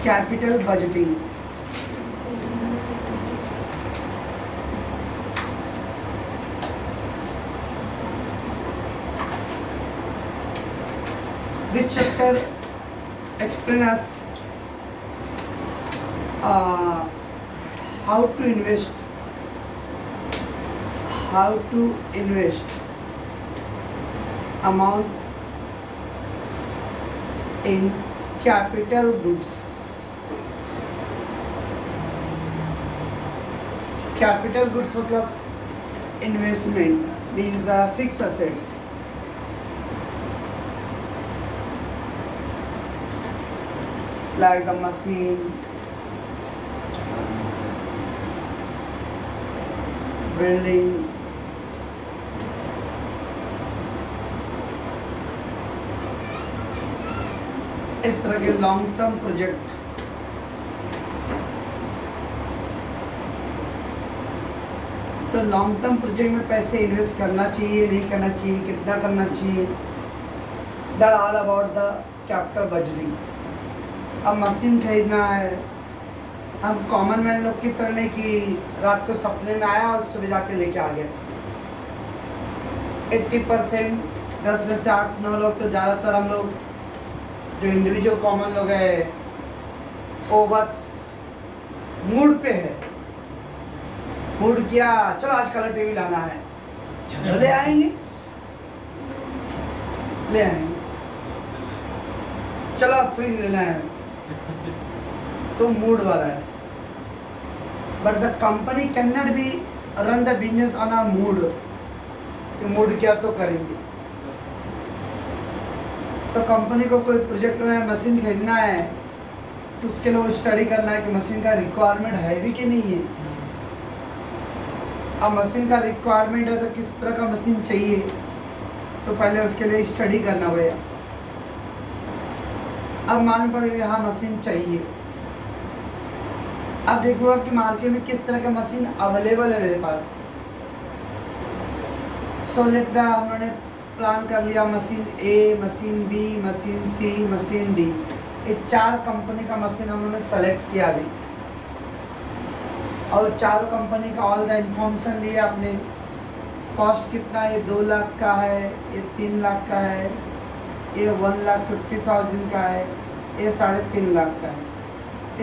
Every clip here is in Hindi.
Capital budgeting. This chapter explains us how to invest amount in capital goods. Capital goods मतलब investment means fixed assets. Like the machine, building, इस तरह के लॉन्ग टर्म प्रोजेक्ट तो लॉन्ग टर्म प्रोजेक्ट में पैसे इन्वेस्ट करना चाहिए, नहीं करना चाहिए, कितना करना चाहिए, that all about the capital budgeting. अब मशीन खरीदना है, हम कॉमन मैन लोग की तरह नहीं कि रात को सपने में आया और सुबह जाके लेके आ गया. 80% 10 में से 8-9 लोग तो ज़्यादातर हम लोग जो इंडिविजुअल कॉमन लोग हैं वो बस मूड पे है. मूड किया, चलो आज कलर टीवी लाना है, चलो ले आएंगे, चलो अब फ्रिज लेना है, तो मूड वाला है. But the company can not be run the business on a mood. Mood किया तो करेंगे. तो कंपनी को कोई प्रोजेक्ट में मशीन खरीदना है तो उसके लिए वो स्टडी करना है कि मशीन का रिक्वायरमेंट है भी कि नहीं है. अब मशीन का रिक्वायरमेंट है तो किस तरह का मशीन चाहिए, तो पहले उसके लिए स्टडी करना पड़ेगा. अब मालूम पड़ेगा यहाँ मशीन चाहिए. अब देखो कि मार्केट में किस तरह का मशीन अवेलेबल है मेरे पास. सो लेट द हमने प्लान कर लिया मशीन ए, मशीन बी, मशीन सी, मशीन डी. ये 4 कंपनी का मशीन हम लोगों ने सेलेक्ट किया अभी और 4 कंपनी का ऑल द इंफॉर्मेशन लिया आपने. कॉस्ट कितना है, ये 2 लाख का है, ये 3 लाख का है, ये 1,50,000 का है, ये 3.5 लाख का है.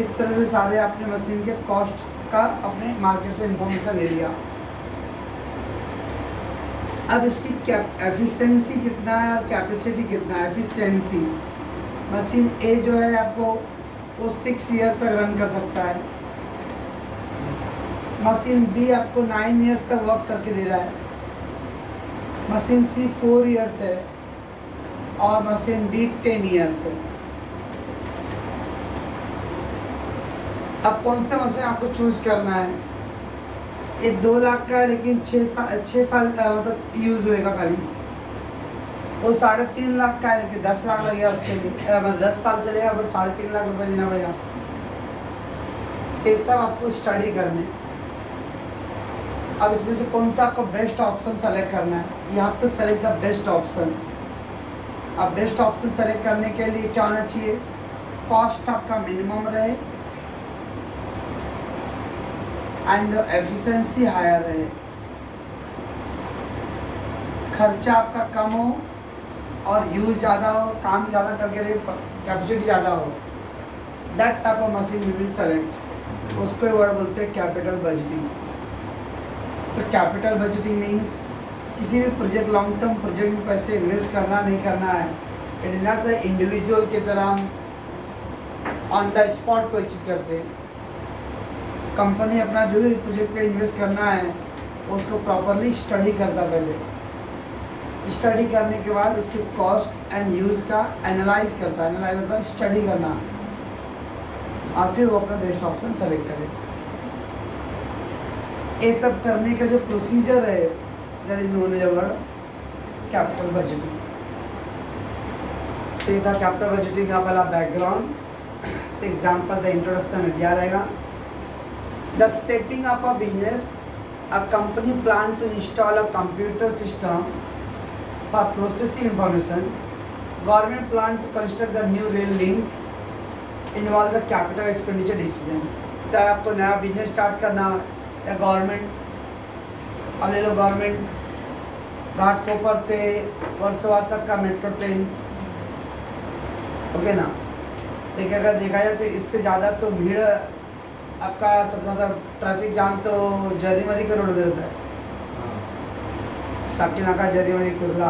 इस तरह से सारे आपने मशीन के कॉस्ट का अपने मार्केट से इंफॉर्मेशन ले लिया. अब इसकी एफिशिएंसी कितना है और कैपेसिटी कितना है. एफिशिएंसी मशीन ए जो है आपको वो 6 ईयर तक रन कर सकता है. मशीन बी आपको 9 ईयर्स तक वर्क करके दे रहा है. मशीन सी 4 ईयर्स है और मशीन डी 10 ईयर्स है. अब कौन सा मशीन आपको चूज करना है. ये 2 लाख का है लेकिन 6 साल मतलब यूज़ होएगा खाली. वो 3.5 लाख का है लेकिन 10 लाख लगेगा उसके लिए, मतलब 10 साल चलेगा बट 3.5 लाख रुपए देना पड़ेगा. तो ये सब आपको स्टडी करने. अब इसमें से कौन सा आपको बेस्ट ऑप्शन सेलेक्ट करना है. You have to select the best option. अब बेस्ट ऑप्शन सेलेक्ट करने के लिए क्या होना चाहिए, कॉस्ट आपका मिनिमम रहे एंड एफिशिएंसी हायर रहे. खर्चा आपका कम हो और यूज ज़्यादा हो, काम ज़्यादा करके रहे, कैपेसिटी ज़्यादा हो. That type of machine we will select. उसको वर्ड बोलते हैं कैपिटल बजटिंग. तो कैपिटल बजटिंग मीन्स किसी भी प्रोजेक्ट, लॉन्ग टर्म प्रोजेक्ट में पैसे इन्वेस्ट करना नहीं करना है. It is not the individual की तरह हम ऑन द स्पॉट कोई चीज़ करते हैं. कंपनी अपना जो भी प्रोजेक्ट पे इन्वेस्ट करना है उसको प्रॉपरली स्टडी करता. पहले स्टडी करने के बाद उसके कॉस्ट एंड यूज़ का एनालाइज करता. एनालाइज मतलब स्टडी करना और फिर वो अपना बेस्ट ऑप्शन सेलेक्ट करे. ये सब करने का जो प्रोसीजर है that is known as word capital budgeting. तो ये था कैपिटल बजटिंग का पहला बैकग्राउंड. एग्जाम्पल द इंट्रोडक्शन में दिया रहेगा. The setting up a business, a company plan to install a computer system for processing information. Government plan to construct the new rail link. Involve the capital expenditure decision. चाहे आपको नया बिजनेस स्टार्ट करना या गवर्नमेंट, अब ले लो गवर्नमेंट घाटकोपर से वर्सोवा तक का मेट्रो ट्रेन, ओके ना। लेकिन अगर देखा जाए तो इससे ज़्यादा तो भीड़ आपका सब मतलब ट्रैफिक जाम तो जरीमरी के रोड में रहता है, साकिनाका जरीमरी कुर्ला,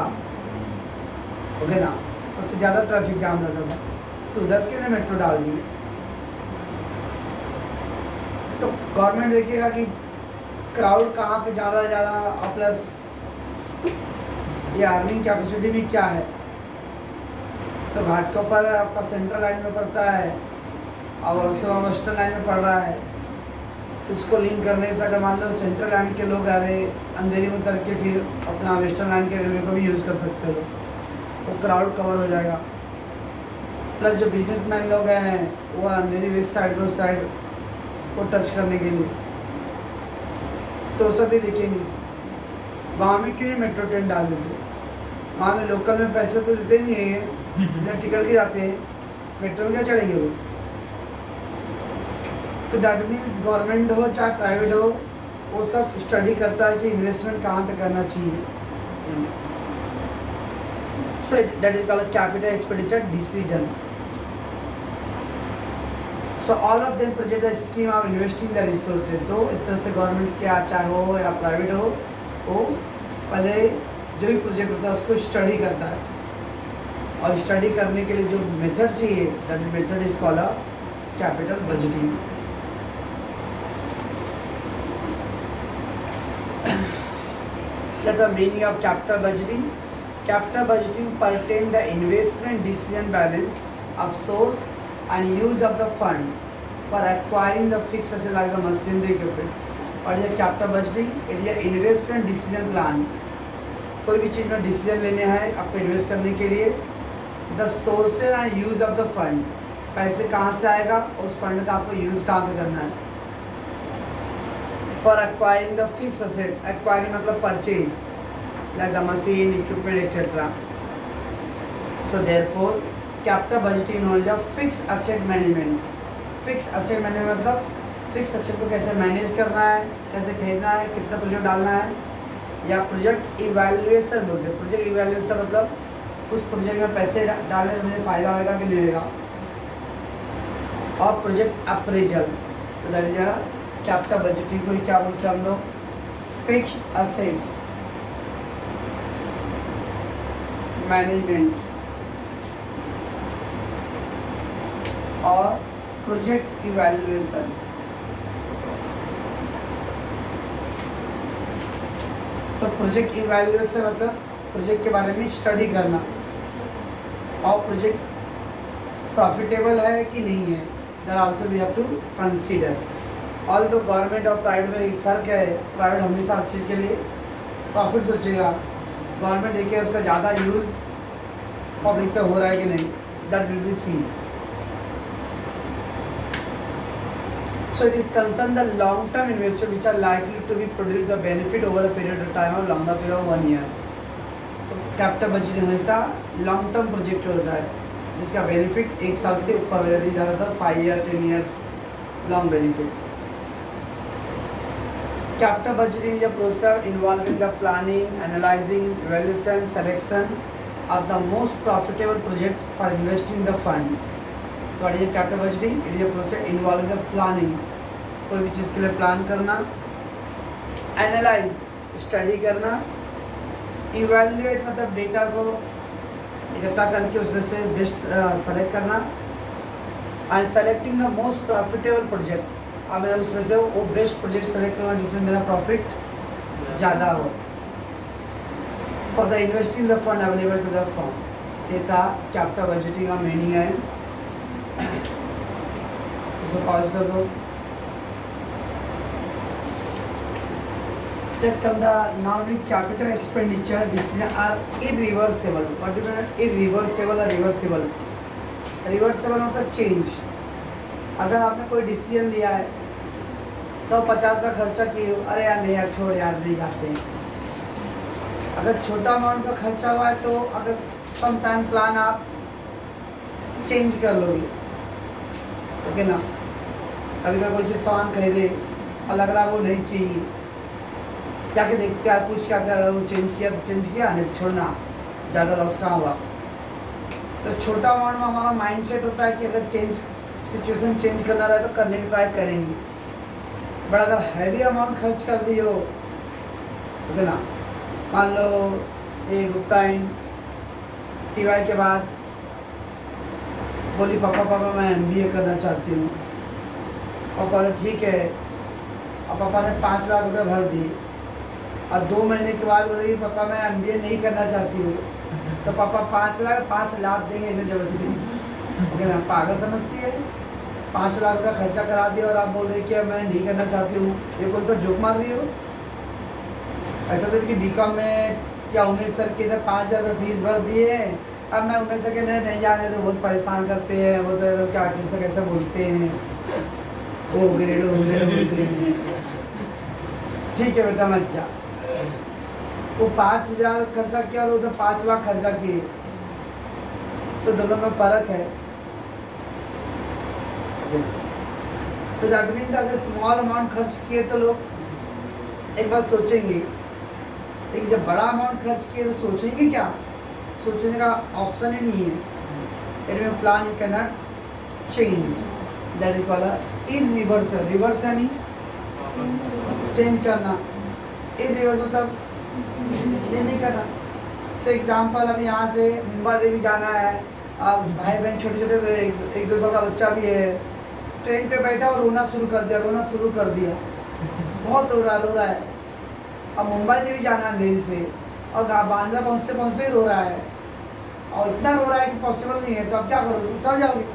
ओके ना, उससे ज़्यादा ट्रैफिक जाम रहता था, तो उधर के ने मेट्रो डाल दी। तो गवर्नमेंट देखिएगा कि क्राउड कहाँ पे जा रहा है ज़्यादा, और प्लस ये अर्निंग कैपेसिटी भी क्या है। तो घाटकोपर आपका सेंट्रल लाइन में पड़ता है और वर्सोवा वेस्टर्न लाइन में पड़ रहा है, तो इसको लिंक करने से अगर मान लो सेंट्रल लाइन के लोग आ रहे अंधेरी में उतर के फिर अपना वेस्टर्न लाइन के रेलवे को भी यूज़ कर सकते हो, वो क्राउड कवर हो जाएगा। प्लस जो बिजनेसमैन लोग हैं वो अंधेरी वेस्ट साइड उस साइड को टच करने के लिए, तो सब भी देखेंगे। गाँव में क्यों नहीं मेट्रो ट्रेन डाल देते, गाँव में लोकल में पैसे तो देते नहीं है, बिना टिकट के जाते हैं, मेट्रो में क्या चढ़ेंगे वो। तो दैट मीन्स गवर्नमेंट हो चाहे प्राइवेट हो, वो सब स्टडी करता है कि इन्वेस्टमेंट कहाँ पे करना चाहिए। So that is called capital expenditure decision. So all of them project the scheme of investing the resources. तो इस तरह से गवर्नमेंट क्या चाहे हो या प्राइवेट हो, वो पहले जो भी प्रोजेक्ट होता है उसको स्टडी करता है, और स्टडी करने के लिए जो मेथड चाहिए that method is called capital budgeting. That's the meaning of capital budgeting. Capital budgeting pertain the investment decision balance of source and use of the fund for acquiring the fixed asset like the machinery equipment. और ये capital budgeting it is investment decision plan। कोई भी चीज़ में डिसीजन लेने हैं आपको इन्वेस्ट करने के लिए, the sources and use of the fund, पैसे कहाँ से आएगा, उस फंड का आपको यूज़ कहाँ पे करना है। For acquiring the fixed asset, acquiring मतलब purchase, like the machine, equipment, etc. So therefore, capital budgeting knowledge of fixed asset management. Fixed asset management मतलब fixed asset को कैसे मैनेज करना है, कैसे खरीदना है, कितना प्रोजेक्ट डालना है, या प्रोजेक्ट इवैल्यूएशन बोलते हैं। प्रोजेक्ट इवैल्यूएशन मतलब उस प्रोजेक्ट में पैसे डालने से मुझे फ़ायदा होगा कि नहीं होगा, और प्रोजेक्ट अप्रेजल। तो दैट इज कैपिटल बजटिंग को ही क्या बोलते हैं हम लोग, फिक्स्ड असेट्स मैनेजमेंट और प्रोजेक्ट इवैल्यूएशन। तो प्रोजेक्ट इवैल्यूएशन मतलब प्रोजेक्ट के बारे में स्टडी करना, और प्रोजेक्ट प्रॉफिटेबल है कि नहीं है, that also we have to consider. Although government और प्राइवेट में एक फ़र्क है, प्राइवेट हमेशा हर चीज़ के लिए प्रॉफिट सोचेगा, गवर्नमेंट देखिए उसका ज़्यादा यूज़ पब्लिक पे हो रहा है कि नहीं, that will be see. So it is concern the long term investment which are likely to be produce the benefit over a period of time और लॉन्गर पीरियड ऑफ 1 ईयर। तो कैपिटल बजट हमेशा लॉन्ग टर्म प्रोजेक्ट होता है जिसका बेनिफिट 1 साल से ऊपर यदि ज़्यादातर 5 year 10 years long benefit. Capital budgeting is a process involving the planning, analyzing, evaluation, selection of the most profitable project for investing the fund. तो ये capital budgeting it is a process involving the planning, कोई भी चीज़ के लिए प्लान करना, analyze स्टडी करना, evaluate मतलब डेटा को इकट्ठा करके उसमें से बेस्ट सेलेक्ट करना, and selecting the most profitable project, अब मैं उसमें से वो बेस्ट प्रोजेक्ट सेलेक्ट करूँगा जिसमें मेरा प्रॉफिट ज़्यादा हो। For the investing the fund available to the firm, ये था कैपिटल बजटिंग का मीनिंग है। इसको पॉज कर दो। That come the now the capital expenditure decisions are irreversible. What do you mean irreversible or reversible? Reversible मतलब चेंज। अगर आपने कोई डिसीजन लिया है 150 का खर्चा किए, अरे यार नहीं यार छोड़ यार नहीं जाते हैं, अगर छोटा अमाउंट का खर्चा हुआ है तो अगर सम टाइम प्लान आप चेंज कर लोगे, ओके ना। कभी का कोई चीज़ सामान खरीदे और लग रहा है वो नहीं चाहिए, जाके देखते हैं, पूछ के आते हैं, अगर वो चेंज किया तो चेंज किया, नहीं तो छोड़ना, ज़्यादा लॉस कहाँ हुआ। तो छोटा अमाउंट में हमारा माइंड सेट होता है कि अगर चेंज सिचुएशन चेंज करना रहे तो करने की ट्राई करेंगे। बट अगर हैवी अमाउंट खर्च कर दी हो, ओके ना, मान लो ये गुप्ता इन TY के बाद बोली पापा पापा मैं MBA करना चाहती हूँ। पापा ने ठीक है, और पापा ने 5 लाख रुपए भर दिए, और 2 महीने के बाद बोले पापा मैं MBA नहीं करना चाहती हूँ, तो पापा 5 लाख देंगे इसे जबरदस्ती, ओके ना। पागल समझती है, 5 लाख रुपया खर्चा करा दिया और आप बोल रहे कि मैं नहीं करना चाहती हूँ, ये कौन सा जोक मार रही हो। ऐसा तो कि BCom में या उमेश सर के इधर 5,000 रुपये फीस भर दिए, अब मैं उमेश सर के नहीं जाने तो बहुत परेशान करते हैं, वो तो क्या कैसे कैसे बोलते हैं, वो ग्रेड बोलते हैं। ठीक है बेटा मत जा। वो 5,000 खर्चा किया और उधर 5 लाख खर्चा किए, तो दोनों में फर्क है। तो दैट मीन्स अगर स्मॉल अमाउंट खर्च किए तो लोग एक बार सोचेंगे, लेकिन जब बड़ा अमाउंट खर्च किए तो सोचेंगे क्या, सोचने का ऑप्शन ही नहीं है। It mean plan you can not change, that is called irreversal. Reverse यानी चेंज करना, इररिवर्स मतलब नहीं करना। से एग्जाम्पल, अभी यहाँ से मुंबई देवी जाना है, अब भाई बहन छोटे छोटे 1-2 साल का बच्चा भी है, ट्रेन पे बैठा और रोना शुरू कर दिया, बहुत रो रहा है। अब मुंबई देवी जाना है देरी से, और बांद्रा पहुँचते पहुँचते ही रो रहा है, और इतना रो रहा है कि पॉसिबल नहीं है, तो अब क्या करोगे, उतर जाओगे।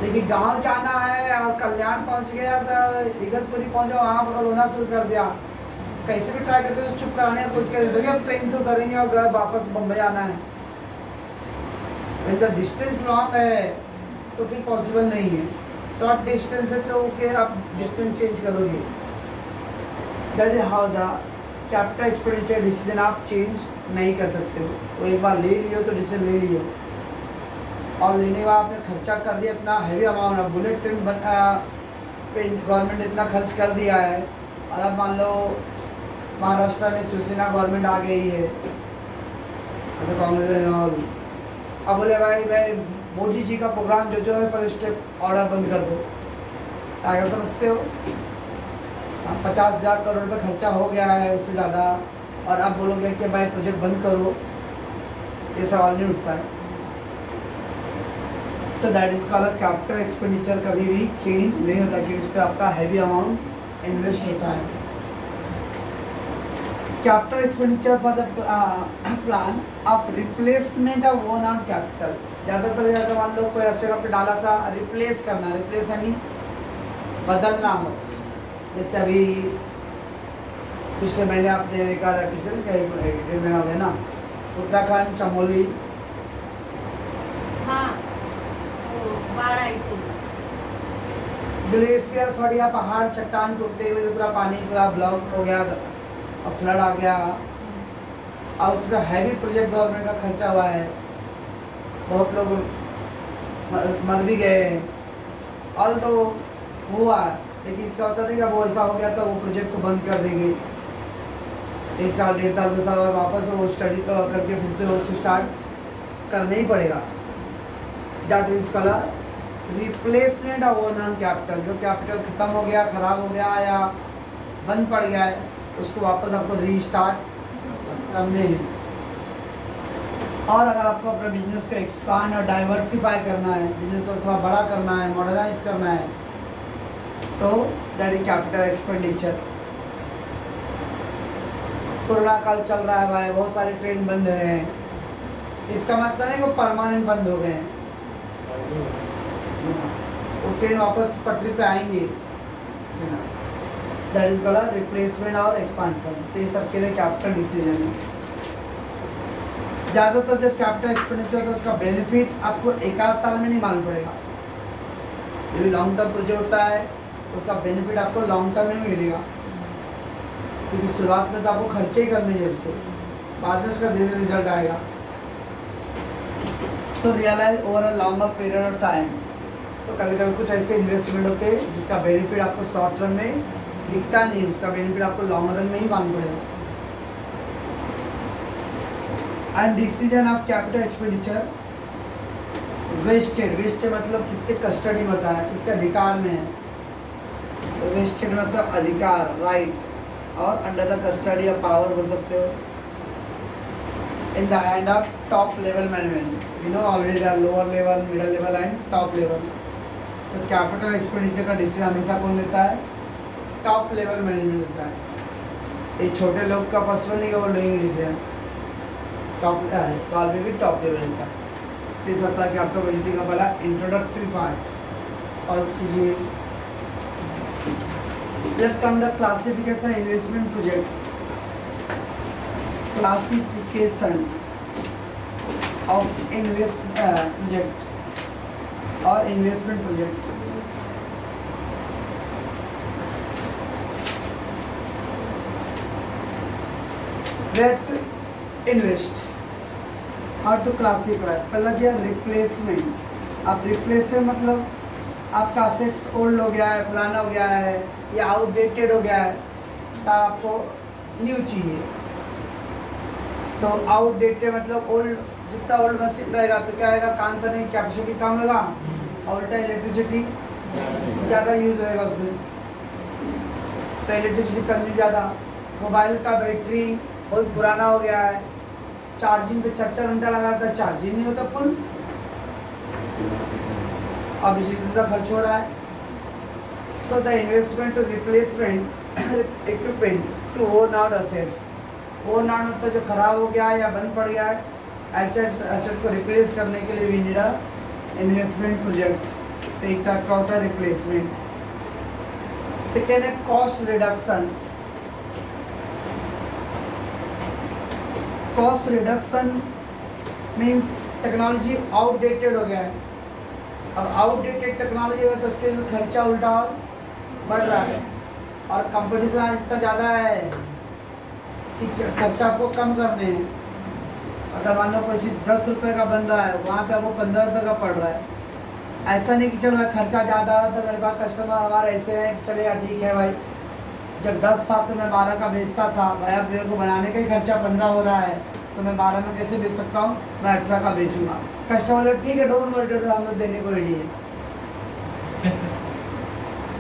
लेकिन गांव जाना है और कल्याण पहुँच गया तो इगतपुरी पहुँचा, वहाँ पर रोना शुरू कर दिया, कैसे भी ट्राई करते तो चुप कराने की कोशिश करेंगे, अब ट्रेन से उतरेंगे और वापस बम्बई आना है। द डिस्टेंस लॉन्ग है तो फिर पॉसिबल नहीं है, शॉर्ट डिस्टेंस है तो ओके आप डिस्टेंस चेंज करोगे। That is how the capital expenditure decision आप चेंज नहीं कर सकते हो। वो एक बार ले लियो तो डिसीजन ले लियो, और लेने के बाद आपने खर्चा कर दिया इतना हैवी अमाउंट, अब बुलेट ट्रेन गवर्नमेंट ने इतना खर्च कर दिया है, और अब मान लो महाराष्ट्र में शिवसेना गवर्नमेंट आ गई है, तो कांग्रेस और अब बोले भाई मोदी जी का प्रोग्राम जो है पर स्टेप ऑर्डर बंद कर दो। आगे समझते हो, 50,000 करोड़ रुपये खर्चा हो गया है उससे ज़्यादा, और अब बोलोगे कि भाई प्रोजेक्ट बंद करो, ये सवाल नहीं उठता है। तो that is called capital expenditure कभी भी चेंज नहीं होता, क्योंकि उस पर आपका हैवी अमाउंट इन्वेस्ट होता है। Capital expenditure for the plan of replacement of own on capital. ज़्यादातर मान लो कोई एसेट पे डाला था, रिप्लेस करना, रिप्लेस यानी बदलना हो। जैसे अभी पिछले महीने आपने देखा है, पिछले महीना हो गया ना, उत्तराखंड चमोली, हाँ, बाढ़ आई थी, ग्लेशियर फट गया, पहाड़ चट्टान टूटते हुए पूरा पानी पूरा ब्लॉक हो गया और फ्लड आ गया, और उसमें हैवी प्रोजेक्ट गवर्नमेंट का खर्चा हुआ है, बहुत लोग मर भी गए, ऑल तो हुआ, लेकिन इसका होता नहीं कि वो ऐसा हो गया तो वो प्रोजेक्ट को बंद कर देंगे, 1 साल 1.5 साल 2 साल बाद वापस वो स्टडी करके फिर से उसको स्टार्ट करना ही पड़ेगा। That is called replacement of own on capital. जो कैपिटल ख़त्म हो गया, ख़राब हो गया या बंद पड़ गया है, उसको वापस आपको रीस्टार्ट करने हैं। और अगर आपको अपने बिजनेस को एक्सपांड और डाइवर्सिफाई करना है, बिजनेस को थोड़ा बड़ा करना है, मॉडर्नाइज करना है, तो that is capital expenditure. Corona काल चल रहा है भाई, बहुत सारे ट्रेन बंद हैं, इसका मतलब नहीं वो परमानेंट बंद हो गए हैं, वो ट्रेन वापस पटरी पे आएंगे, दैट इज कॉल्ड रिप्लेसमेंट और एक्सपांशन। तो ये सबके लिए कैपिटल डिसीजन है। ज़्यादातर जब कैपिटल एक्सपेंडिचर होता है उसका बेनिफिट आपको 1-8 साल में नहीं मालूम पड़ेगा। ये लॉन्ग टर्म प्रोजेक्ट होता है तो उसका बेनिफिट आपको लॉन्ग टर्म में मिलेगा, क्योंकि शुरुआत में तो आपको खर्चे ही करने जब से, बाद में उसका धीरे धीरे रिजल्ट आएगा। So realise over a longer period of time. तो कभी कभी कुछ ऐसे इन्वेस्टमेंट होते हैं जिसका बेनिफिट आपको शॉर्ट रन में दिखता नहीं, उसका बेनिफिट आपको लॉन्ग रन में ही मालूम पड़ेगा। And decision of capital expenditure vested मतलब किसके कस्टडी में होता है, किसके अधिकार में है। तो वेस्टेड मतलब अधिकार, राइट, और under the custody of power बोल सकते हो। In the hand of top level management, you know already they are lower level, middle level and top level. तो कैपिटल एक्सपेंडिचर का डिसीजन हमेशा कौन लेता है? टॉप लेवल मैनेजमेंट लेता है। ये छोटे लोग का पॉसिबल नहीं कि वो लेंगे डिसीजन, टॉप कॉल में भी टॉप लेवल लेता है। इस सप्ताह के आपका बजटिंग का पहला इंट्रोडक्टरी पार्ट और कीजिए। Let's come the classification investment project. Classification of invest project और investment project. Where to invest, how to classify. पहला क्या? रिप्लेसमेंट। अब रिप्लेसमेंट मतलब आपका असेट्स ओल्ड हो गया है, पुराना हो गया है या आउटडेटेड हो गया है, तो आपको न्यू चाहिए। तो आउटडेटेड मतलब ओल्ड, जितना ओल्ड मशीन रहेगा तो क्या आएगा, काम करने की कैपेसिटी कम होगा और उल्टा इलेक्ट्रिसिटी ज़्यादा यूज़ होएगा उसमें, तो इलेक्ट्रिसिटी कंज्यूम ज़्यादा। मोबाइल का बैटरी बहुत पुराना हो गया है, चार्जिंग पे 4 घंटा लगाता है, चार्जिंग नहीं होता फुल, अब बिजली का खर्च हो रहा है। So the investment to replacement equipment to worn out assets. Worn out मतलब जो खराब हो गया है या बंद पड़ गया है, एसेट को रिप्लेस करने के लिए भी नीड अ इन्वेस्टमेंट प्रोजेक्ट। तो एक टाइप का होता है रिप्लेसमेंट। सेकेंड है cost reduction. Cost reduction means technology outdated हो गया है। अब आउटडेटेड टेक्नोलॉजी होगा तो उसके लिए खर्चा उल्टा और बढ़ रहा है, और कंपटीशन आज इतना ज़्यादा है कि खर्चा आपको कम करने हैं। अगर मान लो कोई चीज़ 10 रुपये का बन रहा है, वहाँ पे आपको 15 रुपये का पड़ रहा है। ऐसा नहीं कि चलो मैं खर्चा ज़्यादा है तो मेरे पास कस्टमर हमारे ऐसे हैं, चलेगा ठीक है भाई, जब 10 था तो मैं 12 का बेचता था भाई, अब मेरे को बनाने का ही खर्चा 15 हो रहा है तो मैं 12 में कैसे बेच सकता हूँ, मैं 18 का बेचूंगा। कस्टमर ठीक है, डोंट वरी, हम लोग देने को रेडी है।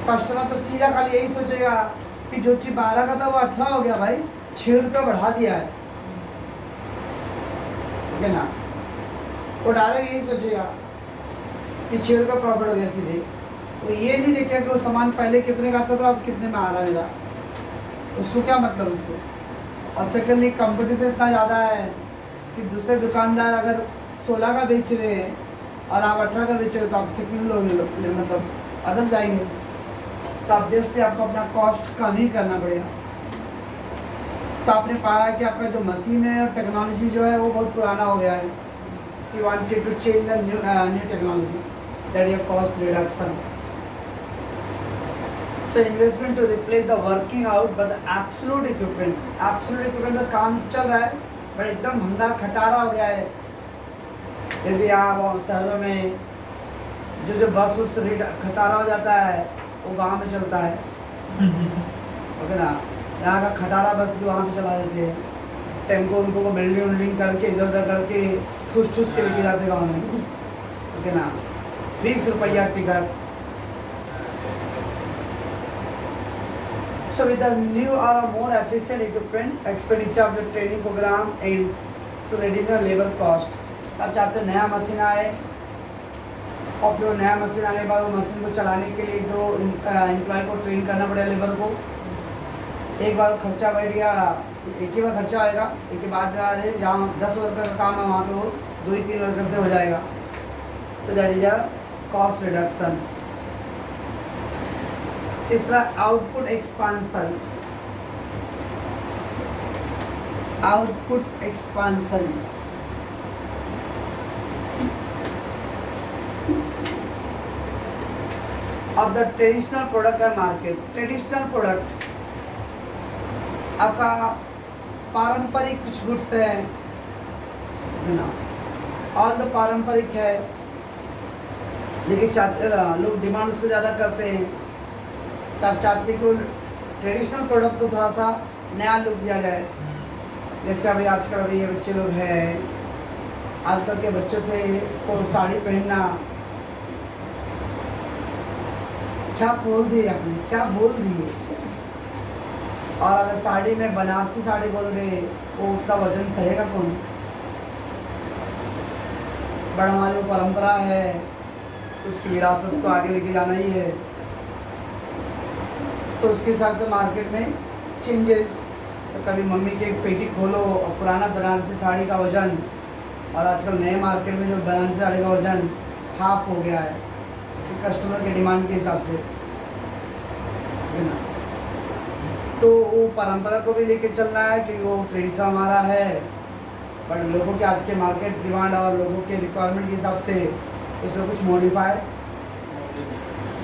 कस्टमर तो सीधा खाली यही सोचेगा कि जो चीज़ 12 का था वो 18 हो गया भाई, 6 रुपये बढ़ा दिया है, ठीक है ना। वो डायरेक्ट यही सोचेगा कि 6 रुपये प्रॉफिट हो गया सीधे। तो ये नहीं देखा कि वो सामान पहले कितने का आता था अब कितने में आ रहा मेरा, उसको क्या मतलब उससे। और सेकेंडली कंपटीशन इतना ज़्यादा है कि दूसरे दुकानदार अगर 16 का बेच रहे हैं और आप 18 का बेच रहे हो तो आप सेकेंड लोग मतलब अदर जाएंगे, तो ऑब्वियसली आपको अपना कॉस्ट कम ही करना पड़ेगा। तो आपने पाया कि आपका जो मशीन है और टेक्नोलॉजी जो है वो बहुत पुराना हो गया है। You wanted to change the new technology, that is cost reduction. So investment to replace the working out but the absolute equipment का काम चल रहा है बट एकदम महंगा खटारा हो गया है। जैसे यहाँ शहरों में जो बस उस खटारा हो जाता है वो गांव में चलता है, ओके ना। यहाँ का खटारा बस भी वहाँ पे चला देते हैं, टेम्पो उनको को बिल्डिंग करके इधर उधर करके ठूस के लेके जाते गाँव में, ओके ना। 20 रुपया ticket. So with the new or a more efficient equipment, expenditure of the training program aimed to reduce the labor cost. अब चाहते हैं नया मशीन आए और फिर नया मशीन आने के बाद वो मशीन को चलाने के लिए दो एम्प्लॉय को ट्रेन करना पड़ेगा, लेबर को। एक बार खर्चा बैठ गया, एक ही बार खर्चा आएगा, एक के बाद में आ रहे जहाँ 10 वर्कर का काम है वहाँ पे वो 2-3 वर्कर से हो जाएगा। तो that is a cost reduction. तीसरा output expansion. Output expansion of the traditional product का मार्केट। ट्रेडिशनल प्रोडक्ट आपका पारंपरिक कुछ गुड्स है ना, ऑल द पारंपरिक है, लेकिन लोग डिमांड उसको ज़्यादा करते हैं, तब चाहते हैं कि ट्रेडिशनल प्रोडक्ट को थोड़ा सा नया लुक दिया जाए। जैसे अभी आजकल अभी ये बच्चे लोग हैं, आजकल के बच्चों से को साड़ी पहनना, क्या बोल दिए आपने, क्या बोल दिए। और अगर साड़ी में बनारसी साड़ी बोल दे, वो उतना वजन सहेगा कौन। बट हमारी वो परंपरा है, तो उसकी विरासत को आगे लेके जाना ही है। तो उसके हिसाब से मार्केट में चेंजेस। तो कभी मम्मी की एक पेटी खोलो और पुराना बनारसी साड़ी का वजन, और आजकल नए मार्केट में जो बनारसी साड़ी का वजन हाफ हो गया है, तो कस्टमर के डिमांड के हिसाब से है ना। तो वो परंपरा को भी लेके चलना है कि वो ट्रेडिशन हमारा है, बट लोगों के आज के मार्केट डिमांड और लोगों के रिक्वायरमेंट के हिसाब से उसमें कुछ मॉडिफाई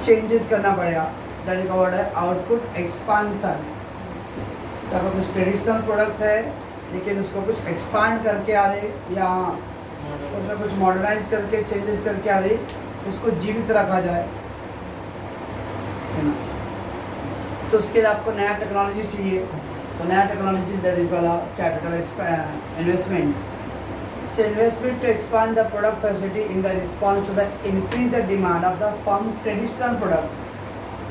चेंजेस करना पड़ेगा। दैट इज वर्ड है आउटपुट एक्सपांसन। तो अगर कुछ ट्रेडिशनल प्रोडक्ट है लेकिन उसको कुछ एक्सपांड करके आ रहे, या उसमें कुछ मॉडर्नाइज करके चेंजेस करके आ रही, उसको जीवित रखा जाए, है ना। तो उसके लिए आपको नया टेक्नोलॉजी चाहिए। तो नया टेक्नोलॉजी दैट इज वाला capital investment. So investment to expand the product facility in the response to the increase the demand of the firm traditional product।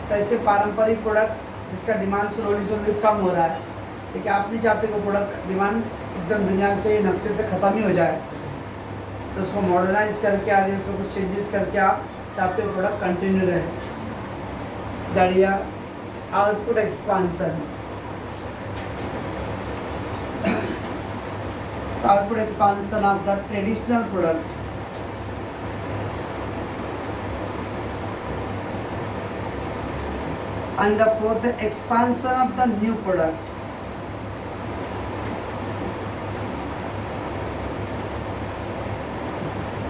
तो ऐसे पारंपरिक प्रोडक्ट जिसका डिमांड स्लोली कम हो रहा है, लेकिन आप नहीं चाहते कि प्रोडक्ट डिमांड एकदम दुनिया से नक्शे से ख़त्म ही हो जाए, तो उसको मॉडर्नाइज करके आगे उसमें कुछ चेंजेस करके आप चाहते हो प्रोडक्ट कंटिन्यू रहे। That output expansion. Output expansion of the traditional product। And the fourth, expansion of the new product।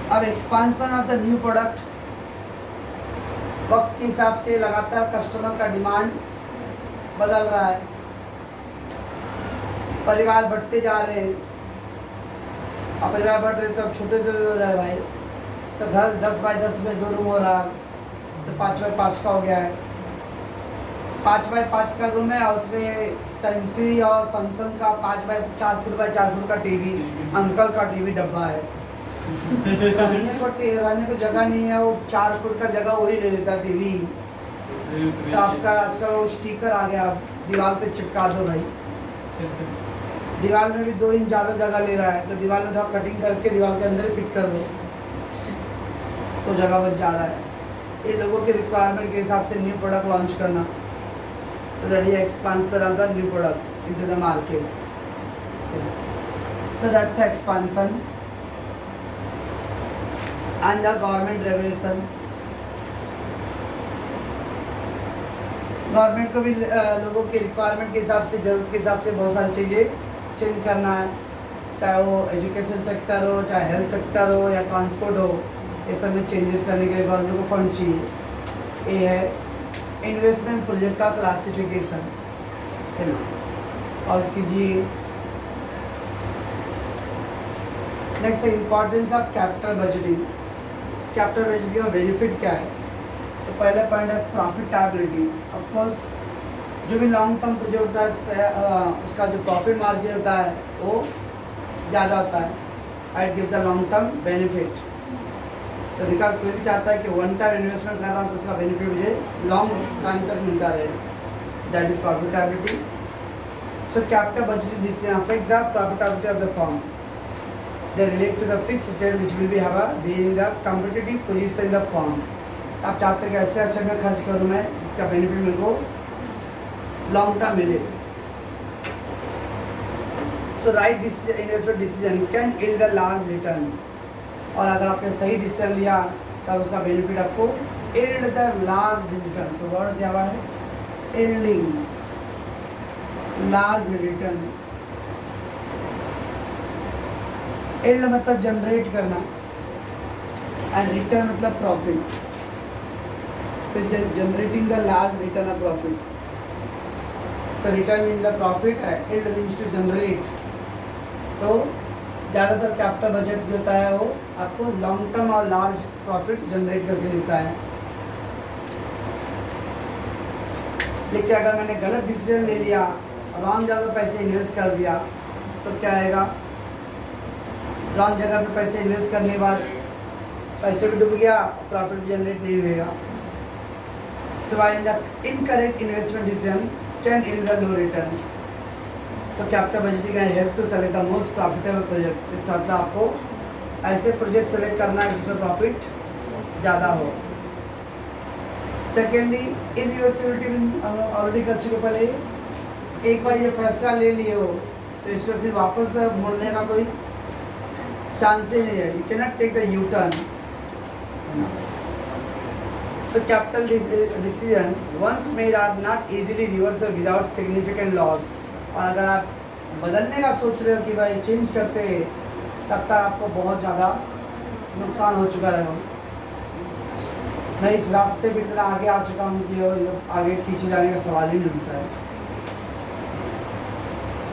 अब expansion of the new product, वक्त के हिसाब से लगातार कस्टमर का डिमांड बदल रहा है, परिवार बढ़ते जा रहे हैं। अब परिवार बढ़ रहे तो अब छोटे दो हो रहा है भाई, तो घर 10 बाई 10 में 2 रूम हो रहा, तो 5 बाई 5 का हो गया है। 5 बाई 5 का रूम है और उसमें सैमसंग और सैमसंग का 5 बाई 4 फुट बाई 4 फुट का टीवी, अंकल का टीवी डब्बा है। रहने को जगह नहीं है, वो 4 फुट का जगह वही ले लेता टीवी। तो आपका आजकल वो स्टिकर आ गया, दीवार पे चिपका दो भाई। दीवार में भी 2 इंच ज़्यादा जगह ले रहा है, तो दीवार में थोड़ा कटिंग करके दीवार के अंदर ही फिट कर दो, तो जगह बच जा रहा है। ये लोगों के रिक्वायरमेंट के हिसाब से न्यू प्रोडक्ट लॉन्च करना, तो that is expansion of the new product into the market. तो that's expansion and the government regulation. Government को भी लोगों के रिक्वायरमेंट के हिसाब से, ज़रूरत के हिसाब से बहुत सारी चीज़ें चेंज करना है, चाहे वो एजुकेशन सेक्टर हो, चाहे हेल्थ सेक्टर हो, या ट्रांसपोर्ट हो। ये सब में चेंजेस करने के लिए गवर्नमेंट को फंड चाहिए। ये है इन्वेस्टमेंट प्रोजेक्ट का क्लासिफिकेशन, है ना। और कीजिए नेक्स्ट है importance of capital budgeting. Capital budgeting का बेनिफिट क्या है। तो पहला पॉइंट है प्रॉफिटेबिलिटी। ऑफकोर्स जो भी लॉन्ग टर्म प्रोजेक्ट होता है उसका जो प्रॉफिट मार्जिन होता है वो ज़्यादा होता है, I give the long term benefit. तो बिकॉज कोई भी चाहता है कि वन टाइम इन्वेस्टमेंट कर रहा हूँ तो उसका बेनिफिट मुझे लॉन्ग टाइम तक मिलता रहे, that is profitability. So capital budgeting decision affect the profitability of the firm. They relate to the fix asset which will be have a being the competitive position in the firm. आप चाहते हो कि ऐसे एसेट में खर्च करूँ मैं जिसका बेनिफिट मेरे को लॉन्ग टर्म मिले। So right investment decision can yield the large return. और अगर आपने सही डिसीजन लिया तब उसका बेनिफिट आपको yield the large return. So word दिया हुआ है यील्डिंग लार्ज रिटर्न। यील्ड मतलब जनरेट करना एंड रिटर्न मतलब प्रॉफिट। तो generating the large return of profit. तो return means the profit, yield means to generate. तो ज़्यादातर कैपिटल बजट जो होता है वो आपको लॉन्ग टर्म और लार्ज प्रॉफिट जनरेट करके देता है। लेकिन अगर मैंने गलत डिसीजन ले लिया, रॉन्ग जगह पैसे इन्वेस्ट कर दिया, तो क्या आएगा? रॉन्ग जगह पे पैसे इन्वेस्ट करने के बाद पैसे भी डूब गया, प्रॉफिट भी जनरेट नहीं होगा। So while the incorrect investment decision can in the low return. So capital budgeting can help to select the most profitable project. इसका मतलब आपको ऐसे प्रोजेक्ट सेलेक्ट करना है जिसमें प्रॉफिट ज़्यादा हो। सेकेंडली, इरिवर्सिबिलिटी ऑलरेडी कर चुके पहले। एक बार ये फैसला ले लिए हो तो इसमें फिर वापस मुड़ने का कोई चांस ही नहीं है। You can not take the U turn. So capital decision once made are not easily reverse without significant loss. और अगर आप बदलने का सोच रहे हो कि भाई चेंज करते हैं, तब तक आपको बहुत ज़्यादा नुकसान हो चुका रहेगा। मैं इस रास्ते पे इतना आगे आ चुका हूँ कि आगे पीछे जाने का सवाल ही नहीं उठता है।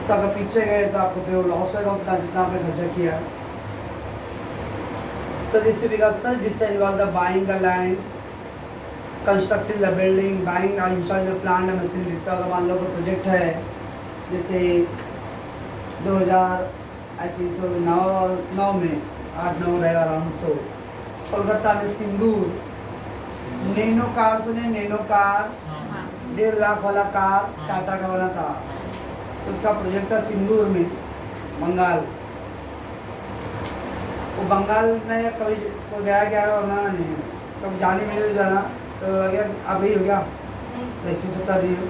तो अगर पीछे गए तो आपको फिर वो लॉस होगा उतना जितना आपने खर्चा किया है। तो this because such decision involve the buying the land, constructing the building, buying और installing the plant and machinery. तो अगर मान लो कोई प्रोजेक्ट है, जैसे 2000 आई थिंक सो 9 में 8-9 रहेगा अराउंड, सो कोलकाता में सिंदूर नैनो कार, सुने नैनो कार, 1.5 लाख वाला कार टाटा का बना था। तो उसका प्रोजेक्ट था सिंदूर में, बंगाल। वो बंगाल में कभी वो गया बनाना नहीं है, कभी जाने मिले तो जाना, तो लगे अभी हो गया तो ऐसे से कर रही हो।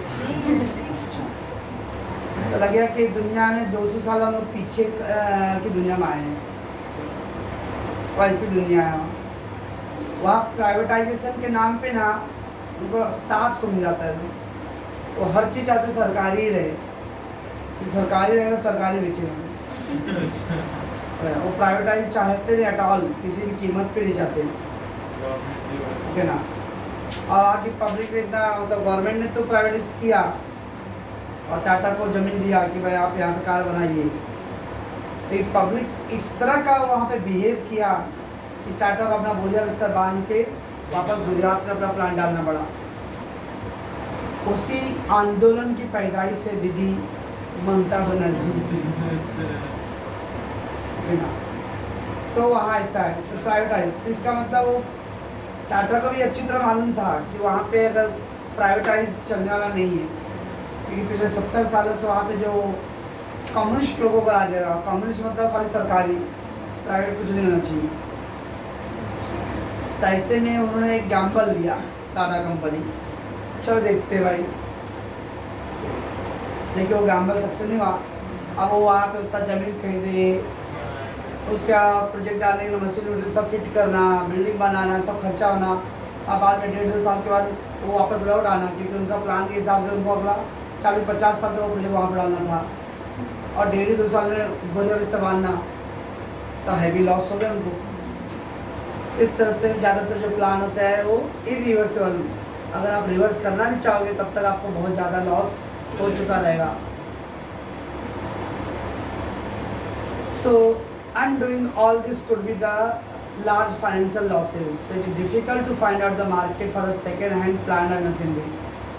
तो लगे कि दुनिया में 200 साल हम लोग पीछे की दुनिया में आए हैं, वैसी दुनिया है। वहाँ प्राइवेटाइजेशन के नाम पे ना उनको साफ सुन जाता है। वो हर चीज़ चाहते सरकारी ही रहे, सरकारी रहेगा तरकारी बेचेगा। वो प्राइवेटाइज चाहते नहीं एट ऑल, किसी भी कीमत पे नहीं चाहते, ठीक है ना। और आगे पब्लिक ने इतना मतलब गवर्नमेंट ने तो प्राइवेटाइज किया और टाटा को ज़मीन दिया कि भाई आप यहाँ पे कार बनाइए। लेकिन पब्लिक इस तरह का वहाँ पे बिहेव किया कि टाटा को अपना बोझा बिस्तर बांध के वापस गुजरात में अपना प्लान डालना पड़ा। उसी आंदोलन की पैदाइश से दीदी ममता बनर्जी, तो वहाँ ऐसा है। तो प्राइवेटाइज, तो इसका मतलब वो टाटा को भी अच्छी तरह मालूम था कि वहाँ पे अगर प्राइवेटाइज चलने वाला नहीं है, क्योंकि पिछले 70 सालों से वहाँ पे जो कम्युनिस्ट लोगों को आ जाएगा। कम्युनिस्ट मतलब खाली सरकारी, प्राइवेट कुछ नहीं होना चाहिए। तो ऐसे में उन्होंने एक गैम्बल लिया टाटा कंपनी, चलो देखते भाई। देखिए वो गैम्बल सक्सेस नहीं हुआ। अब वो वहाँ पे उतना ज़मीन खरीदे, उसका प्रोजेक्ट डालने के लिए मशीन सब फिट करना, बिल्डिंग बनाना, सब खर्चा होना। अब बाद में 1.5-2 साल के बाद वो वापस लौट आना, क्योंकि उनका प्लान के हिसाब से उनको अगला 40-50 साल तक वो प्रोजेक्ट वहाँ पर डालना था, और 1.5-2 साल में बोझा बिस्तर बांधना, तो हैवी लॉस हो गया उनको। इस तरह से ज़्यादातर जो प्लान होता है वो इरिवर्सिबल। अगर आप रिवर्स करना भी चाहोगे तब तक आपको बहुत ज़्यादा लॉस हो चुका रहेगा। सो undoing all this could be the large financial losses. So it is difficult to find out the market for the second hand plant and machinery.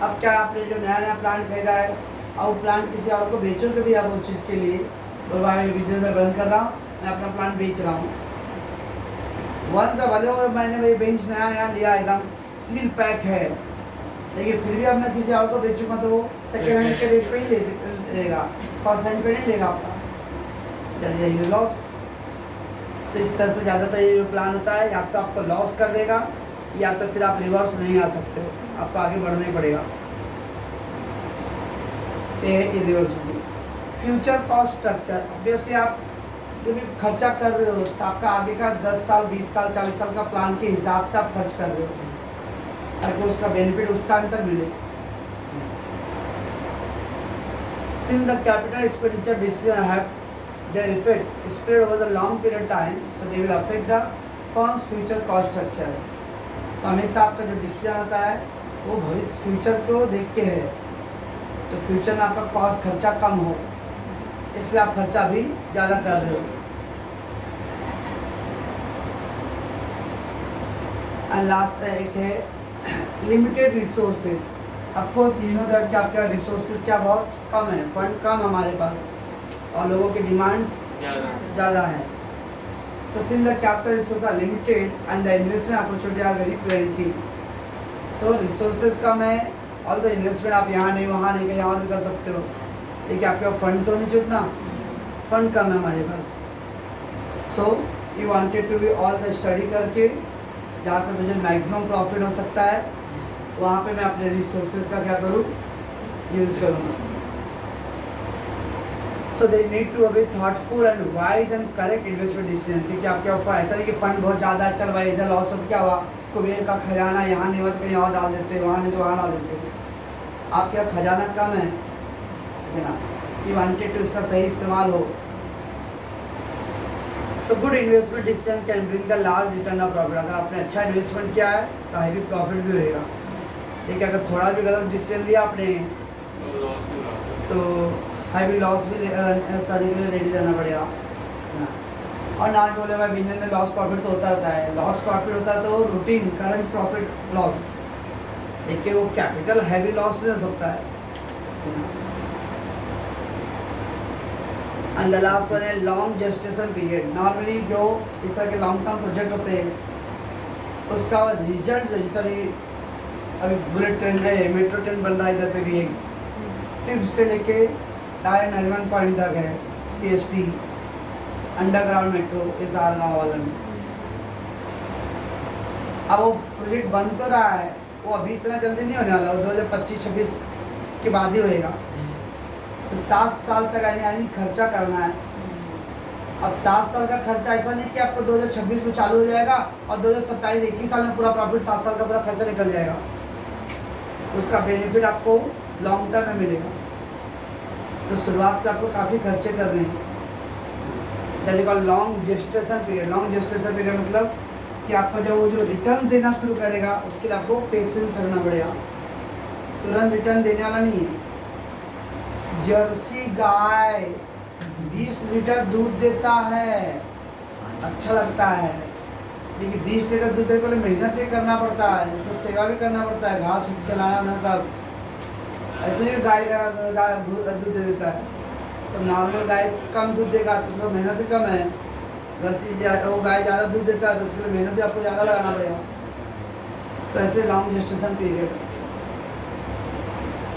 अब क्या आपने जो नया प्लांट खरीदा है और वो प्लांट किसी और को बेचोगे भी आप उस चीज़ के लिए, और भाई बिजनेस में बंद कर रहा हूँ, मैं अपना प्लांट बेच रहा हूँ। वंस भले और मैंने भाई बेंच नया लिया एकदम सील पैक है, लेकिन फिर भी अब मैं किसी और को बेचूँगा तो वो सेकेंड हैंड के रेट पे ही लेगा, फर्स्ट हैंड पे नहीं लेगा आपका, दैट इज लॉस। तो इस तरह से ज़्यादातर ये जो प्लान होता है, या तो आपको लॉस कर देगा या तो फिर आप रिवर्स नहीं आ सकते हो, आपको आगे बढ़ना ही पड़ेगा। ये है irreversibility. Future cost structure, obviously आप जो भी खर्चा कर रहे हो तो आपका आगे का 10 साल 20 साल 40 साल का प्लान के हिसाब से आप खर्च कर रहे हो, ताकि उसका बेनिफिट उस टाइम तक मिले। Since the capital expenditure decision have their effect spread over the long period time, so they will affect the firm's future cost structure. तो हमेशा आपका जो डिसीजन होता है वो भविष्य फ्यूचर को देख के है। तो फ्यूचर में आपका कॉस्ट खर्चा कम हो, इसलिए आप खर्चा भी ज़्यादा कर रहे हो। एंड लास्ट एक है limited resources. Of course you know that कि आपका रिसोर्सेज क्या बहुत कम है, फंड कम हमारे पास और लोगों की डिमांड्स ज़्यादा है। तो since the capital resource are limited and the investment opportunity are very plenty. तो रिसोर्सेज कम है और तो इन्वेस्टमेंट आप यहाँ नहीं वहाँ नहीं कहीं और भी कर सकते हो, लेकिन आपके पास फंड तो नहीं चाहिए, फंड कम है हमारे पास। So you wanted to be all the study करके जहाँ पे मुझे मैक्सिमम प्रॉफिट हो सकता है वहाँ पे मैं अपने रिसोर्सेज का क्या करूँ, यूज़ करूँगा। So they need to be thoughtful and wise and correct investment decision. क्योंकि आपके पास ऐसा नहीं कि फंड बहुत ज़्यादा है, चल भाई इधर लॉस हो तो क्या हुआ, कुबेर का खजाना यहाँ नहीं हुआ तो कहीं और डाल देते, वहाँ नहीं तो वहाँ डाल देते। आपके यहाँ खजाना कम है ना, यू वांटेड टू उसका सही इस्तेमाल हो। So good investment decision can bring the large return of profit. अगर आपने अच्छा इन्वेस्टमेंट किया है तो हैवी प्रॉफिट भी होएगा, लेकिन अगर थोड़ा भी गलत डिसीजन लिया आपने तो हैवी लॉस भी सारे के लिए रेडी रहना पड़ेगा। और ना बोले भाई बिजनेस में लॉस प्रॉफिट तो होता रहता है, लॉस प्रॉफिट होता है तो रूटीन करंट प्रॉफिट लॉस, लेकिन वो कैपिटल हैवी लॉस नहीं हो सकता है। एंड द लास्ट वन है लॉन्ग जेस्टेशन पीरियड। नॉर्मली जो इस तरह के लॉन्ग टर्म प्रोजेक्ट होते हैं उसका रिजल्ट जैसा अभी बुलेट ट्रेन है, मेट्रो ट्रेन बन रहा है इधर पे भी एक, सिर्फ से लेके डायरेक्ट नरीमन पॉइंट तक है, CST अंडरग्राउंड मेट्रो इस गाँव वाला में। अब वो प्रोजेक्ट बन तो रहा है, वो अभी इतना जल्दी नहीं होने वाला, वो 2025-26 के बाद ही होएगा। तो 7 साल तक यानी खर्चा करना है। अब 7 साल का खर्चा ऐसा नहीं कि आपको 2026 में चालू हो जाएगा और 2027-21 साल में पूरा प्रॉफिट, 7 साल का पूरा खर्चा निकल जाएगा। उसका बेनिफिट आपको लॉन्ग टर्म में मिलेगा। तो शुरुआत में आपको काफ़ी खर्चे करने हैं, that is called long gestation period. Long gestation period मतलब कि आपको जब वो जो रिटर्न देना शुरू करेगा उसके लिए आपको पेशेंस रखना पड़ेगा, तुरंत रिटर्न देने वाला नहीं है। जर्सी गाय 20 लीटर दूध देता है, अच्छा लगता है, लेकिन 20 लीटर दूध देने के लिए मेहनत भी करना पड़ता है, उसको सेवा भी करना पड़ता है, घास उसके लाना वाना सब। ऐसे ही गाय दूध दे देता है। तो नॉर्मल गाय कम दूध देगा तो उसको मेहनत भी कम है, जर्सी वो गाय ज़्यादा दूध देता है तो उसके लिए मेहनत भी आपको ज़्यादा लगाना पड़ेगा। तो ऐसे long gestation period.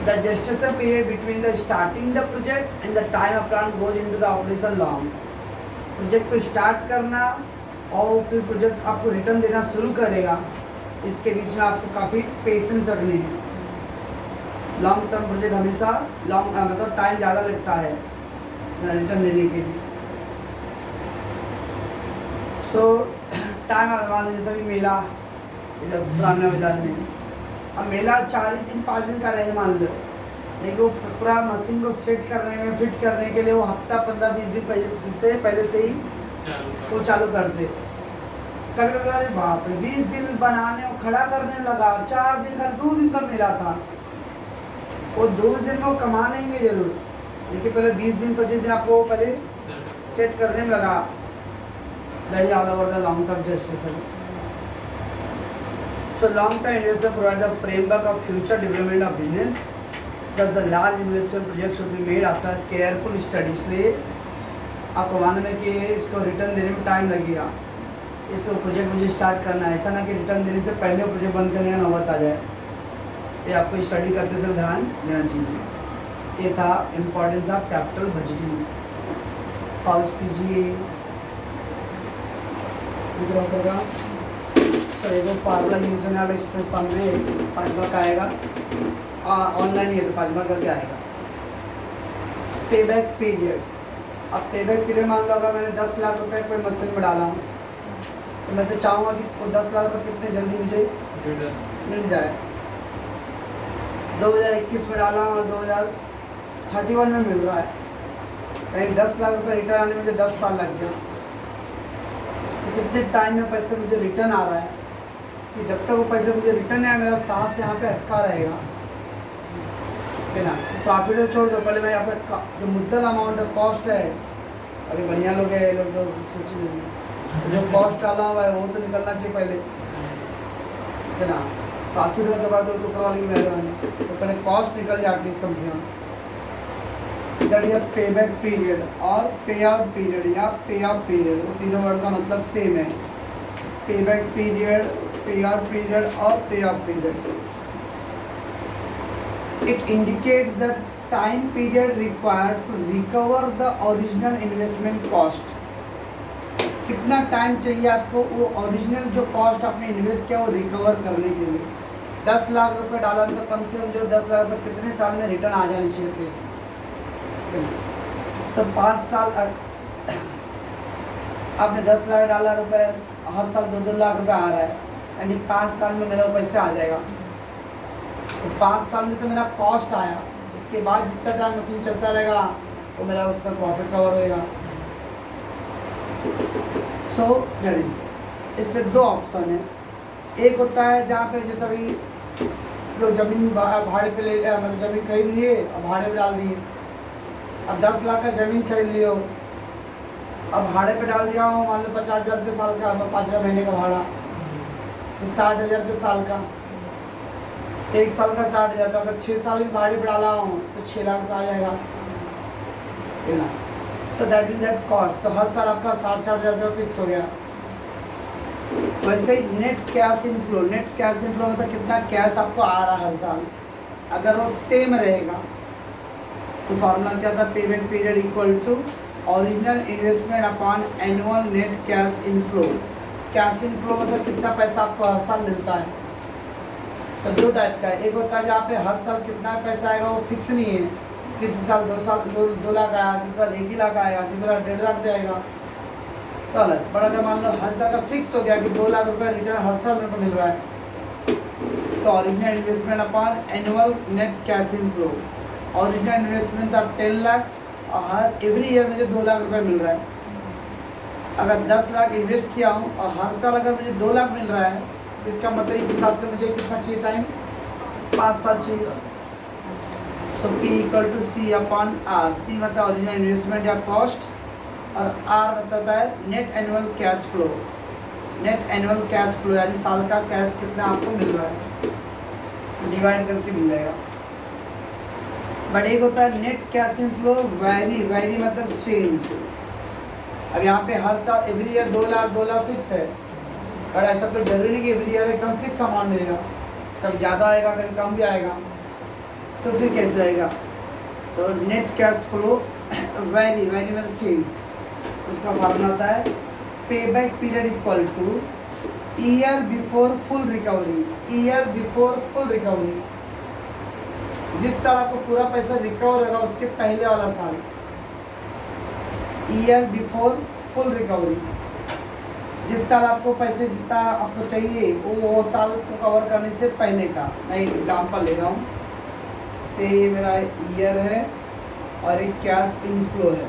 The gestation period between the starting the project and the time a plant goes into the operation long। Project को स्टार्ट करना और फिर प्रोजेक्ट आपको रिटर्न देना शुरू करेगा, इसके बीच में आपको काफ़ी पेशेंस रखने हैं। लॉन्ग टर्म प्रोजेक्ट हमेशा लॉन्ग मतलब टाइम ज़्यादा लगता है रिटर्न देने के लिए। सो टाइम मान लो जैसा भी मेला इधर पुराना मैदान में, अब मेला 4 दिन 5 दिन का रहे मान लो, लेकिन वो पूरा मशीन को सेट करने में फिट करने के लिए वो हफ्ता 15-20 दिन पहले से ही वो चालू करते। कभी कभी अरे बाप रे 20 दिन बनाने और खड़ा करने लगा, 4 दिन का 2 दिन का मेला था, वो 2 दिन में वो कमा लेंगे जरूर, लेकिन पहले 20 दिन 25 दिन आपको पहले सेट करने में लगा। That is all over the long term gestation. So long-term investment provide the framework of future development of business. Thus, the large investment project should be made after careful study। इसलिए आपको मालूम है कि इसको रिटर्न देने में टाइम लगेगा, इसको प्रोजेक्ट मुझे स्टार्ट करना है, ऐसा ना कि रिटर्न देने से पहले प्रोजेक्ट बंद करने का नौबत आ जाए। ये आपको स्टडी करते समय ध्यान देना चाहिए। ये था importance of capital budgeting. Pouch कीजिए विड्रॉ करेगा। सर एक फार्मूला यूज होने वाला एक्सप्रेस सामने 5 बार का आएगा, ऑनलाइन ही है तो 5 बार करके आएगा। पे बैक पीरियड। अब पे बैक पीरियड मान लो अगर मैंने 10 लाख रुपए कोई मशीन में डाला हूँ तो मैं तो चाहूँगा कि वो 10 लाख रुपये कितने जल्दी मुझे मिल जाए। 2021 में डाला और 2031 में मिल रहा है, यानी 10 लाख रुपये रिटर्न आने में मुझे 10 साल लग गया। तो कितने टाइम में पैसे मुझे रिटर्न आ रहा है कि जब तक वो पैसे मुझे रिटर्न आए मेरा सांस यहाँ पे अटका रहेगा, है ना। प्रॉफिट तो छोड़ दो, पहले मैं यहाँ पे जो मुद्दल अमाउंट है कॉस्ट है, अभी बढ़िया लोग है लोग तो सोचिए जो कॉस्ट डाला हुआ है वो तो निकलना चाहिए पहले। है ना, प्रॉफिट होने के बाद तो ऊपर वाले की मेहरबानी, तो पहले कॉस्ट निकल जाती है कम से कम। That is pay back period और पे आउट पीरियड या पे आउट पीरियड, वो तीनों वर्ड का मतलब सेम है। Pay back period, pay out period और pay out period. It indicates the time period required to recover the original investment cost. कितना टाइम चाहिए आपको वो ओरिजिनल जो कॉस्ट आपने इन्वेस्ट किया वो रिकवर करने के लिए। 10 लाख रुपए डाला तो कम से कम जो 10 लाख रुपए कितने साल में रिटर्न आ जाने चाहिए प्लीज। तो 5 साल आपने 10 लाख डाला रुपए, हर साल 2-2 लाख रुपए आ रहा है, यानी 5 साल में मेरा पैसे आ जाएगा। तो 5 साल में तो मेरा कॉस्ट आया, उसके बाद जितना टाइम मशीन चलता रहेगा वो मेरा उसमें प्रॉफिट कवर होएगा। सो दैट इज, इसमें 2 ऑप्शन है। एक होता है जहाँ पे जैसे अभी लोग ज़मीन भाड़े पे ले, मतलब ज़मीन खरीद लिए और भाड़े पे डाल दिए। अब 10 लाख का ज़मीन खरीद लिए हो, अब भाड़े पे डाल दिया हो, मान लो 50,000 रुपये साल का, 5,000 महीने का भाड़ा, तो 60,000 रुपये साल का, 1 साल का 60,000 का। अगर 6 साल भी भाड़े पे डाला हो तो 6 लाख रुपये आ जाएगा, है ना। तो दैट इज दैट कॉस्ट। तो हर साल आपका 60,000 रुपये फिक्स हो गया। वैसे ही net cash inflow, net cash inflow मतलब कितना कैश आपको आ रहा है हर साल, अगर वो सेम रहेगा तो फार्मूला क्या था, pay back period equal to original investment upon annual net cash inflow. Cash inflow मतलब कितना पैसा आपको हर साल मिलता है। तो 2 टाइप का है, एक होता है जहाँ पे हर साल कितना पैसा आएगा वो फिक्स नहीं है, किसी साल 2 लाख आया, किसी साल 1 ही लाख आएगा, किसी साल 1.5 लाख भी आएगा, तो अलग। बट अगर मान लो हर साल का फिक्स हो गया कि 2 लाख रुपए रिटर्न हर साल मेरे को मिल रहा है, तो original investment upon annual net cash inflow. Original investment था 10 लाख और हर एवरी ईयर मुझे 2 लाख रुपए मिल रहा है। अगर 10 लाख इन्वेस्ट किया हूँ और हर साल अगर मुझे 2 लाख मिल रहा है, इसका मतलब इस हिसाब से मुझे कितना चाहिए टाइम, 5 साल चाहिए। So P equal to C upon R। C मतलब ओरिजिनल इन्वेस्टमेंट या कॉस्ट और R बताता है net annual cash flow. Net annual cash flow यानी साल का कैश कितना आपको मिल रहा है, डिवाइड करके मिल जाएगा। बट एक होता है net cash inflow vary, vary मतलब चेंज। अब यहाँ पे हर साल एवरी ईयर 2 लाख फिक्स है, और ऐसा कोई जरूरी नहीं कि एवरी ईयर एकदम फिक्स अमाउंट मिलेगा, कभी ज़्यादा आएगा कभी कम भी आएगा, तो फिर कैसे आएगा। तो net cash flow vary, vary मतलब चेंज, उसका फार्मूला होता है pay back period equal to year before full recovery. Year before full recovery, जिस साल आपको पूरा पैसा रिकवर होगा उसके पहले वाला साल, ईयर बिफोर फुल रिकवरी। जिस साल आपको पैसे जितना आपको चाहिए वो साल को कवर करने से पहले का। मैं एक एग्जांपल ले रहा हूँ, से मेरा ईयर है और एक कैश इनफ्लो है।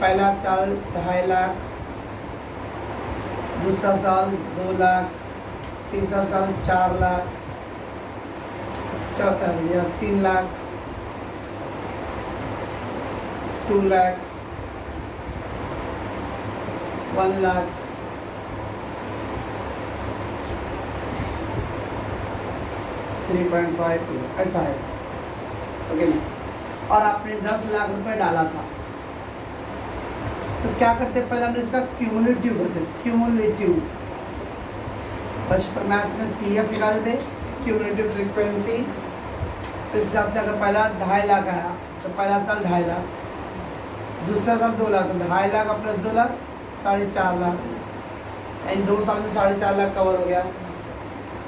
पहला साल 2.5 लाख, दूसरा साल 2 लाख, तीसरा साल 4 लाख, चौथा 3 लाख, 2 लाख, 1 लाख, 3.5 ऐसा है, ओके। और आपने 10 लाख रुपए डाला था, तो क्या करते पहले हमने इसका क्यूमुलेटिव करते, क्यूमुलेटिव। बचपन मैथ्स में CF निकालते थे, क्यूमुलेटिव फ्रीक्वेंसी। तो इस हिसाब से अगर पहला 2.5 लाख आया तो पहला साल 2.5 लाख, दूसरा साल 2 लाख, तो 2.5 लाख प्लस 2 लाख 4.5 लाख, यानी 2 साल में 4.5 लाख कवर हो गया।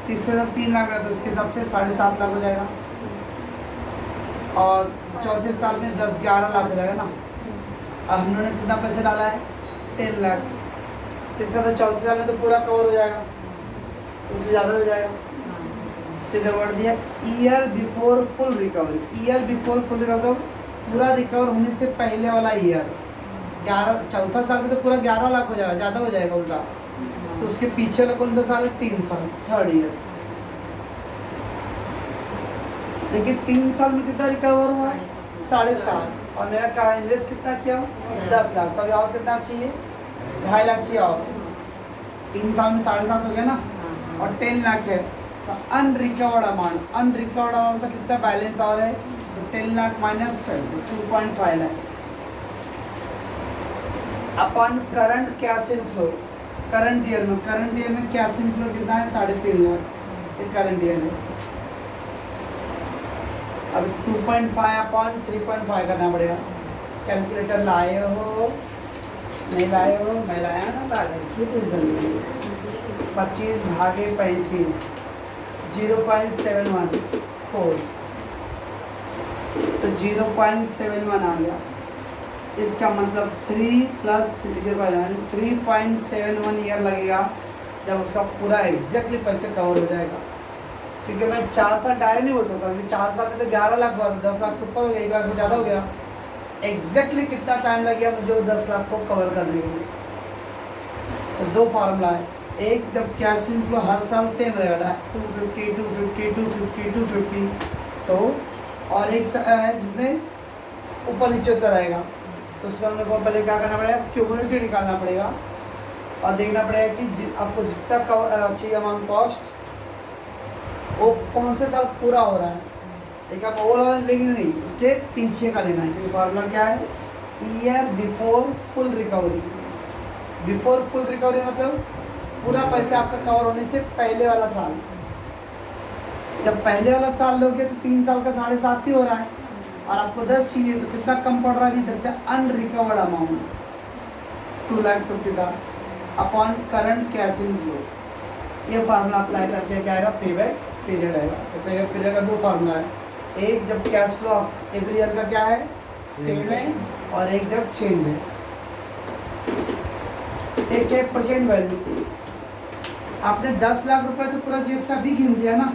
तीसरे साल 3 लाख है तो उसके हिसाब से 7.5 लाख हो जाएगा, और चौथे साल में 10-11 लाख हो जाएगा ना। और हम लोगों ने कितना पैसे डाला है, 10 लाख, तो इसका तो चौथे साल में तो पूरा कवर हो जाएगा, उससे ज़्यादा हो जाएगा। तो इधर वर्ड दिया year before full recovery. Year before full recovery पूरा रिकवर होने से पहले वाला ईयर, 11, चौथा साल में तो पूरा 11 लाख हो जाएगा, ज़्यादा हो जाएगा उल्टा। तो उसके पीछे वाला कौन सा साल है, 3 साल, 3rd ईयर। देखिए 3 साल में कितना रिकवर हुआ, 7.5, और मेरा का इन्वेस्ट कितना किया, 10 लाख। तब और कितना चाहिए, 2.5 लाख चाहिए, और 3 साल में 7.5 हो गया ना, और 10 लाख है, तो अनरिकवर्ड अमाउंट का कितना बैलेंस और है, तो 10 lakh minus 2.5 lakh upon current cash inflow. Current year में कैश इनफ्लो कितना है, 3.5 लाख, ये करंट ईयर है। अब 2.5 अपॉन 3.5 करना पड़ेगा। कैलकुलेटर लाए हो नहीं लाए हो, मैं लाया ना कागज, की टेंशन नहीं है। 25 भागे 35 0.714, तो 0.71 आ गया। इसका मतलब 3 + 3.71 ईयर लगेगा जब उसका पूरा एग्जैक्टली पैसे कवर हो जाएगा। क्योंकि मैं 4 साल डायरेक्ट नहीं बोल सकता, क्योंकि 4 साल में तो 11 लाख हुआ था, 10 लाख से ऊपर हो गया, 1 लाख से ज़्यादा हो गया। एग्जैक्टली कितना टाइम लग गया मुझे 10 लाख को कवर करने के लिए। तो 2 फार्मूला है, एक जब कैश इनफ्लो हर साल सेम रहेगा 250 250 250 250, तो और एक है जिसमें ऊपर नीचे होता रहेगा। तो उसका हमने को पहले क्या करना पड़ेगा, क्यूमुलेटिव निकालना पड़ेगा और देखना पड़ेगा कि आपको जितना चाहिए अमाउंट कॉस्ट वो कौन से साल पूरा हो रहा है। एक हम ओवरऑल लेंगे नहीं, उसके पीछे का लेना है। क्योंकि फार्मूला क्या है, year before full recovery. Before full recovery मतलब पूरा पैसा आपका कवर होने से पहले वाला साल। जब पहले वाला साल लोगे तो 3 साल का 7.5 ही हो रहा है, और आपको 10 चाहिए तो कितना कम पड़ रहा है इधर से, अनरिकवर्ड अमाउंट 2,50,000 का अपॉन करंट कैश इनफ्लो। ये फार्मूला अप्लाई करके क्या आएगा, पेबैक पीरियड आएगा। तो पेबैक पीरियड का 2 फार्मूला है, एक जब कैश फ्लो एवरी ईयर का क्या है, सेम है, और एक जब चेंज है। एक है प्रेजेंट वैल्यू। आपने 10 लाख रुपए तो पूरा जेब से अभी गिन दिया ना,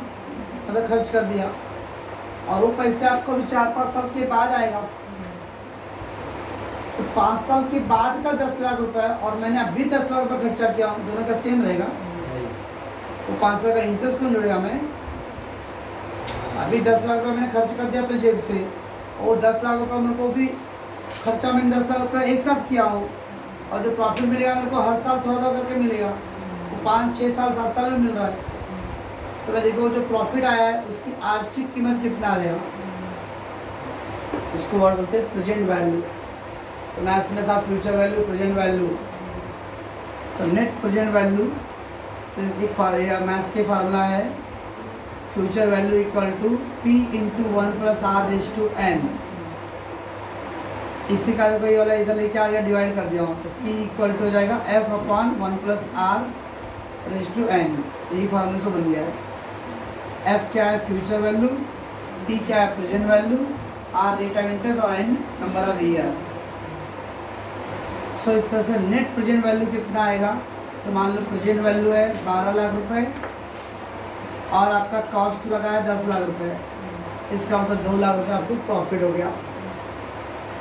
मतलब खर्च कर दिया, और वो पैसे आपको भी 4-5 साल के बाद आएगा। तो 5 साल के बाद का 10 लाख रुपए और मैंने अभी 10 लाख रुपए खर्चा किया, दोनों का सेम रहेगा। तो 5 साल का इंटरेस्ट क्यों जुड़ेगा, मैं अभी 10 लाख रुपए मैंने खर्च कर दिया अपने जेब से, और 10 लाख रुपए मेरे को भी खर्चा मैंने 10 लाख रुपए एक साथ किया हो, और जो प्रॉफिट मिलेगा मेरे को हर साल थोड़ा थोड़ा करके मिलेगा, वो 5, 6 साल 7 साल में मिल रहा है। तो मैं देखो जो प्रॉफिट आया है उसकी आज की कीमत कितना रहेगा, उसको वर्ड बोलते हैं प्रेजेंट वैल्यू। तो मैथ्स में था फ्यूचर वैल्यू, प्रेजेंट वैल्यू। तो नेट प्रेजेंट वैल्यू, तो एक मैथ्स के फार्मूला है, future value equal to P × 1 + R⁴n। इसी का देखो ये वाला इधर लेके आ गया, डिवाइड कर दिया हूँ, तो P इक्वल टू हो जाएगा F/1 + R⁴n। यही फार्मूले से बन गया है। F क्या है, फ्यूचर वैल्यू, P क्या है, present value, R rate of interest और N नंबर ऑफ ईयर्स। सो इस तरह से नेट प्रेजेंट वैल्यू कितना आएगा, तो मान लो प्रेजेंट वैल्यू है 12 लाख रुपए और आपका कॉस्ट लगा है 10 लाख रुपए, इसका मतलब 2 लाख रुपए आपको प्रॉफिट हो गया।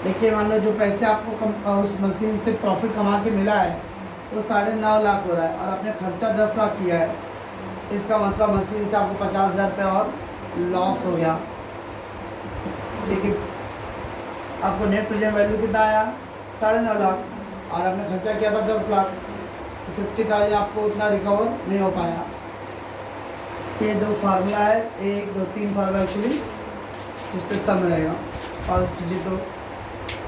देखिए मान लो जो पैसे आपको उस मशीन से प्रॉफिट कमा के मिला है वो 9.5 लाख हो रहा है, और आपने खर्चा 10 लाख किया है, इसका मतलब मशीन से आपको 50,000 रुपये और लॉस हो गया। ठीक है, आपको नेट प्रेजेंट वैल्यू कितना आया, 9.5 लाख, और आपने खर्चा किया था 10 लाख, तो 50,000 आपको उतना रिकवर नहीं हो पाया। ये 2 फार्मूला है, 1 2 3 फार्मूला एक्चुअली जिस पे सम रहेगा, और जी तो